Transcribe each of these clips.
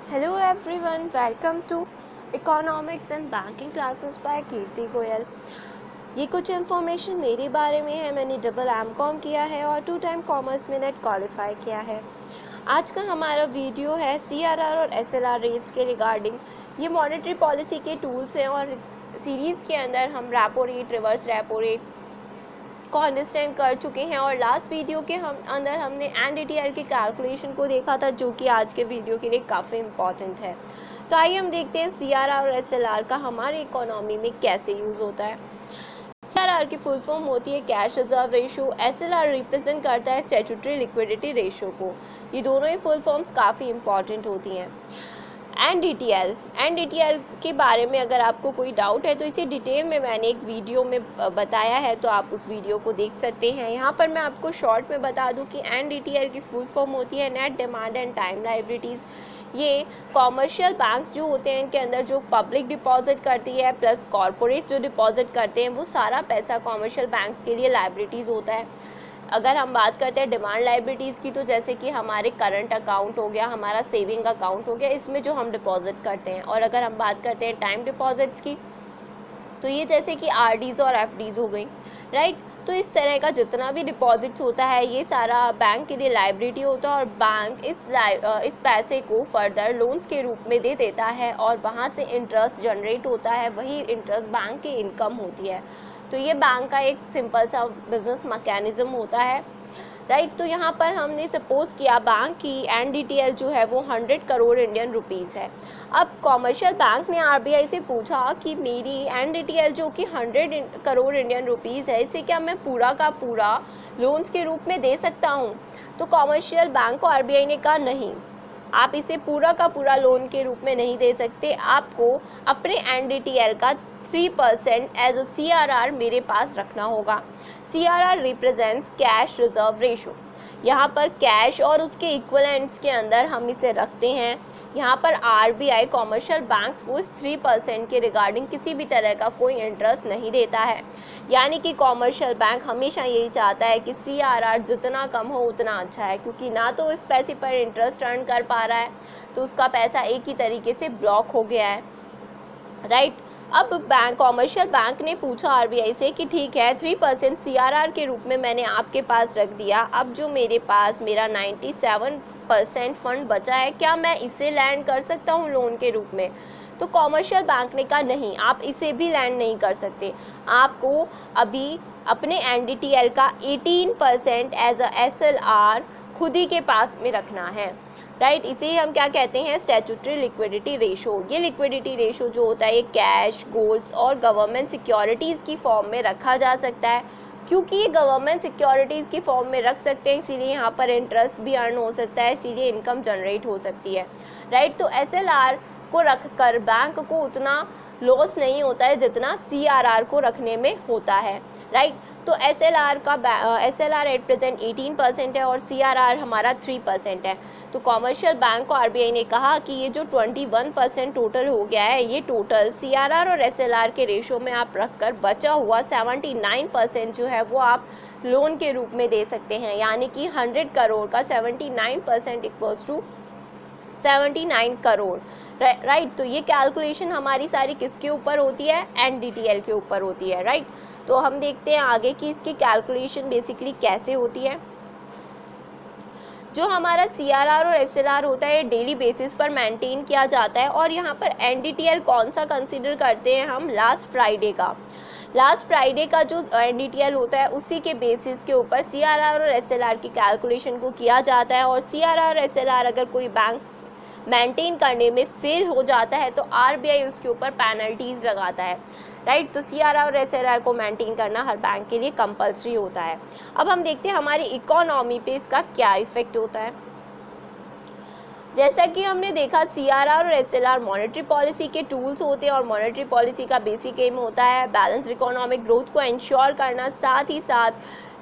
Hello everyone, welcome to Economics and Banking Classes by कीर्ति गोयल। ये कुछ information मेरे बारे में है। मैंने डबल एम.कॉम किया है और 2 टाइम कॉमर्स में नेट क्वालिफाई किया है। आज का हमारा वीडियो है CRR और SLR रेट्स के रिगार्डिंग। ये मॉनेटरी पॉलिसी के टूल्स हैं और इस सीरीज़ के अंदर हम repo rate, reverse repo rate को अंडरस्टैंड कर चुके हैं और लास्ट वीडियो के अंदर हमने NDTL के कैलकुलेशन को देखा था, जो कि आज के वीडियो के लिए काफ़ी इम्पॉर्टेंट है। तो आइए हम देखते हैं CRR और SLR का हमारे इकोनॉमी में कैसे यूज़ होता है। CRR की फुल फॉर्म होती है cash reserve ratio. SLR represent करता है स्टैट्यूटरी लिक्विडिटी रेशो को। ये दोनों ही फुल फॉर्म्स काफ़ी इंपॉर्टेंट होती हैं। NDTL के बारे में अगर आपको कोई डाउट है तो इसे डिटेल में मैंने एक वीडियो में बताया है, तो आप उस वीडियो को देख सकते हैं। यहाँ पर मैं आपको शॉर्ट में बता दूँ कि NDTL की फुल फॉर्म होती है net demand and time liabilities. ये कॉमर्शियल बैंक्स जो होते हैं इनके अंदर जो पब्लिक डिपॉजिट करती है प्लस कॉरपोरेट जो डिपॉजिट करते हैं, वो सारा पैसा कॉमर्शियल बैंक्स के लिए लाइबिलिटीज़ होता है। अगर हम बात करते हैं डिमांड लाइबिलिटीज़ की, तो जैसे कि हमारे करंट अकाउंट हो गया, हमारा सेविंग अकाउंट हो गया, इसमें जो हम डिपॉजिट करते हैं। और अगर हम बात करते हैं टाइम डिपॉजिट्स की, तो ये जैसे कि RDs और FDs हो गई, राइट। तो इस तरह का जितना भी डिपॉजिट्स होता है ये सारा बैंक के लिए लाइबिलिटी होता है और बैंक इस पैसे को फर्दर लोन्स के रूप में दे देता है और वहाँ से इंटरेस्ट जनरेट होता है। वही इंटरेस्ट बैंक की इनकम होती है। तो ये बैंक का एक सिंपल सा बिजनेस मैकेनिज्म होता है, राइट। तो यहाँ पर हमने सपोज किया बैंक की NDTL जो है वो 100 करोड़ इंडियन रुपीज़ है। अब कॉमर्शियल बैंक ने RBI से पूछा कि मेरी NDTL जो कि 100 करोड़ इंडियन रुपीज़ है, इसे क्या मैं पूरा का पूरा लोन्स के रूप में दे सकता हूँ? तो कॉमर्शियल बैंक को RBI ने कहा नहीं, आप इसे पूरा का पूरा लोन के रूप में नहीं दे सकते। आपको अपने NDTL का 3% एज अ CRR मेरे पास रखना होगा। CRR represents cash reserve ratio. यहाँ पर कैश और उसके इक्वलेंट्स के अंदर हम इसे रखते हैं। यहाँ पर RBI कॉमर्शियल बैंक्स को इस 3% के रिगार्डिंग किसी भी तरह का कोई इंटरेस्ट नहीं देता है। यानी कि कॉमर्शियल बैंक हमेशा यही चाहता है कि CRR जितना कम हो उतना अच्छा है, क्योंकि ना तो इस पैसे पर इंटरेस्ट अर्न कर पा रहा है, तो उसका पैसा एक ही तरीके से ब्लॉक हो गया है, राइट। अब कॉमर्शियल बैंक ने पूछा RBI से कि ठीक है, 3% CRR के रूप में मैंने आपके पास रख दिया, अब जो मेरे पास मेरा 97% फंड बचा है, क्या मैं इसे लैंड कर सकता हूँ लोन के रूप में? तो कॉमर्शियल बैंक ने कहा नहीं, आप इसे भी लैंड नहीं कर सकते। आपको अभी अपने NDTL का 18% एज अ SLR खुद ही के पास में रखना है, राइट। इसे हम क्या कहते हैं? Statutory liquidity ratio. ये लिक्विडिटी रेशो जो होता है ये कैश, गोल्ड्स और गवर्नमेंट सिक्योरिटीज़ की फॉर्म में रखा जा सकता है। क्योंकि ये गवर्नमेंट सिक्योरिटीज़ की फॉर्म में रख सकते हैं, इसीलिए यहाँ पर इंटरेस्ट भी अर्न हो सकता है, इसीलिए इनकम जनरेट हो सकती है, राइट। तो SLR को रख कर बैंक को उतना लॉस नहीं होता है जितना CRR को रखने में होता है, राइट। तो SLR एट प्रेजेंट 18% है और CRR हमारा 3% है। तो कॉमर्शियल बैंक को RBI ने कहा कि ये जो 21% टोटल हो गया है, ये टोटल CRR और SLR के रेशो में आप रखकर बचा हुआ 79% जो है वो आप लोन के रूप में दे सकते हैं। यानी कि 100 करोड़ का 79% इक्वल्स टू 79 करोड़, राइट। तो ये कैलकुलेशन हमारी सारी किसके ऊपर होती है? NDTL के ऊपर होती है, राइट। तो हम देखते हैं आगे कि इसकी कैलकुलेशन बेसिकली कैसे होती है। जो हमारा CRR और SLR होता है डेली बेसिस पर मेंटेन किया जाता है और यहाँ पर NDTL कौन सा कंसीडर करते हैं हम? लास्ट फ्राइडे का जो NDTL होता है उसी के बेसिस के ऊपर CRR और SLR की कैलकुलेशन को किया जाता है। और CRR और SLR अगर कोई बैंक मेंटेन करने में फेल हो जाता है तो RBI उसके ऊपर पेनल्टीज़ लगाता है, राइट। तो CRR और SLR को मेंटेन करना हर बैंक के लिए कंपलसरी होता है। अब हम देखते हैं हमारी इकोनॉमी पे इसका क्या इफेक्ट होता है। जैसा कि हमने देखा CRR और SLR मॉनेटरी पॉलिसी के टूल्स होते हैं और मॉनेटरी पॉलिसी का बेसिक एम होता है बैलेंस्ड इकोनॉमिक ग्रोथ को इंश्योर करना, साथ ही साथ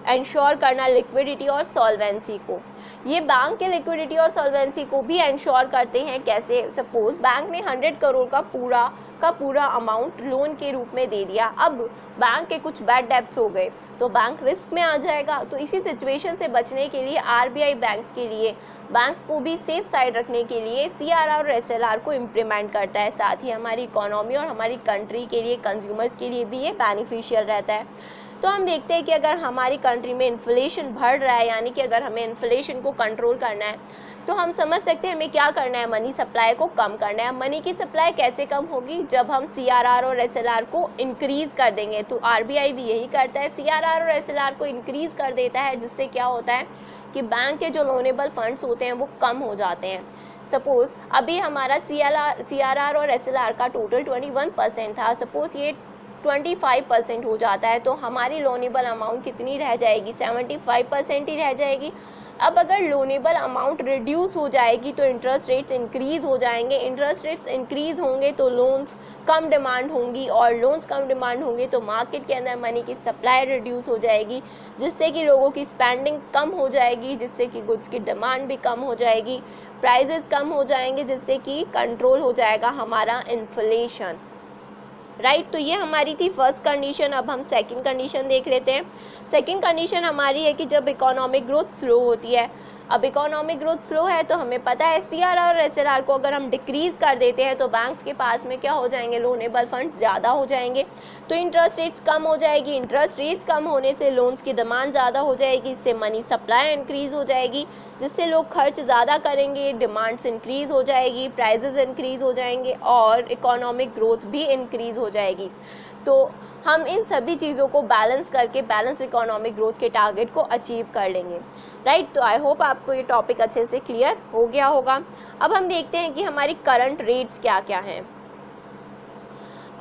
इंश्योर करना लिक्विडिटी और सॉल्वेंसी को। ये बैंक के लिक्विडिटी और सॉल्वेंसी को भी इंश्योर करते हैं। कैसे? सपोज बैंक ने 100 करोड़ का पूरा का पूरा अमाउंट लोन के रूप में दे दिया, अब बैंक के कुछ बैड डेब्ट्स हो गए तो बैंक रिस्क में आ जाएगा। तो इसी सिचुएशन से बचने के लिए आरबीआई बैंक्स को भी सेफ साइड रखने के लिए सीआरआर और एसएलआर को इम्प्लीमेंट करता है। साथ ही हमारी इकोनॉमी और हमारी कंट्री के लिए, कंज्यूमर्स के लिए भी ये बेनिफिशियल रहता है। तो हम देखते हैं कि अगर हमारी कंट्री में इन्फ्लेशन बढ़ रहा है, यानी कि अगर हमें इन्फ्लेशन को कंट्रोल करना है, तो हम समझ सकते हैं हमें क्या करना है, मनी सप्लाई को कम करना है। मनी की सप्लाई कैसे कम होगी, जब हम सीआरआर और एसएलआर को इंक्रीज कर देंगे। तो आरबीआई भी यही करता है, सीआरआर और एसएलआर को इंक्रीज कर देता है, जिससे क्या होता है कि बैंक के जो लोनेबल फंड्स होते हैं वो कम हो जाते हैं। सपोज अभी हमारा सीआरआर और एसएलआर का टोटल 21% था, सपोज ये 25% हो जाता है तो हमारी लोनेबल अमाउंट कितनी रह जाएगी, 75% ही रह जाएगी। अब अगर लोनेबल अमाउंट रिड्यूस हो जाएगी तो इंटरेस्ट रेट्स इंक्रीज़ हो जाएंगे, इंटरेस्ट रेट्स इंक्रीज़ होंगे तो लोन्स कम डिमांड होंगी, और लोन्स कम डिमांड होंगे तो मार्केट के अंदर मनी की सप्लाई रिड्यूस हो जाएगी, जिससे कि लोगों की स्पेंडिंग कम हो जाएगी, जिससे कि गुड्स की डिमांड भी कम हो जाएगी, प्राइजेस कम हो जाएंगे, जिससे कि कंट्रोल हो जाएगा हमारा इन्फ्लेशन। राइट, तो ये हमारी थी फर्स्ट कंडीशन। अब हम सेकंड कंडीशन देख लेते हैं। सेकंड कंडीशन हमारी है कि जब इकोनॉमिक ग्रोथ स्लो होती है। अब इकोनॉमिक ग्रोथ स्लो है तो हमें पता है सीआरआर और एसएलआर को अगर हम डिक्रीज़ कर देते हैं तो बैंक्स के पास में क्या हो जाएंगे, लोनेबल फंड्स ज़्यादा हो जाएंगे, तो इंटरेस्ट रेट्स कम हो जाएगी। इंटरेस्ट रेट्स कम होने से लोन्स की डिमांड ज़्यादा हो जाएगी, इससे मनी सप्लाई इंक्रीज़ हो जाएगी, जिससे लोग खर्च ज़्यादा करेंगे, डिमांड्स इंक्रीज़ हो जाएगी, प्राइजेस इंक्रीज़ हो जाएंगे और इकोनॉमिक ग्रोथ भी इंक्रीज़ हो जाएगी। तो हम इन सभी चीज़ों को बैलेंस करके बैलेंस इकोनॉमिक ग्रोथ के टारगेट को अचीव कर लेंगे। राइट, तो आई होप आपको ये टॉपिक अच्छे से क्लियर हो गया होगा। अब हम देखते हैं कि हमारी करंट रेट्स क्या क्या हैं।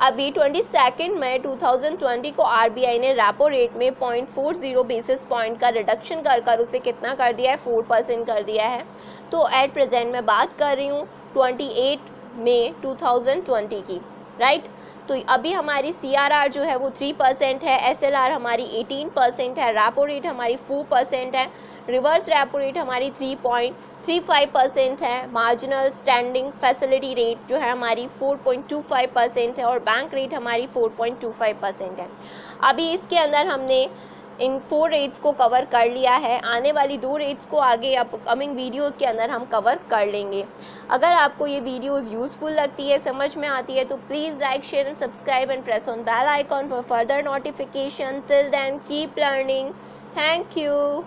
अभी 22 मई 2020 को आरबीआई ने रेपो रेट में 0.40 बेसिस पॉइंट का रिडक्शन कर उसे कितना कर दिया है, 4% कर दिया है। तो एट प्रेजेंट मैं बात कर रही हूँ 28 मई 2020 की। राइट, तो अभी हमारी सीआरआर जो है वो 3% है, एसएलआर हमारी 18% है, रेपो रेट हमारी 4% है, रिवर्स रेपो रेट हमारी 3.35% है, मार्जिनल स्टैंडिंग फैसिलिटी रेट जो है हमारी 4.25% है और बैंक रेट हमारी 4.25% है। अभी इसके अंदर हमने इन 4 रेट्स को कवर कर लिया है। आने वाली 2 रेट्स को आगे अपकमिंग वीडियोस के अंदर हम कवर कर लेंगे। अगर आपको ये वीडियोस यूज़फुल लगती है, समझ में आती है, तो please like, share and subscribe and press on bell icon for further notification. Till then keep learning. Thank you.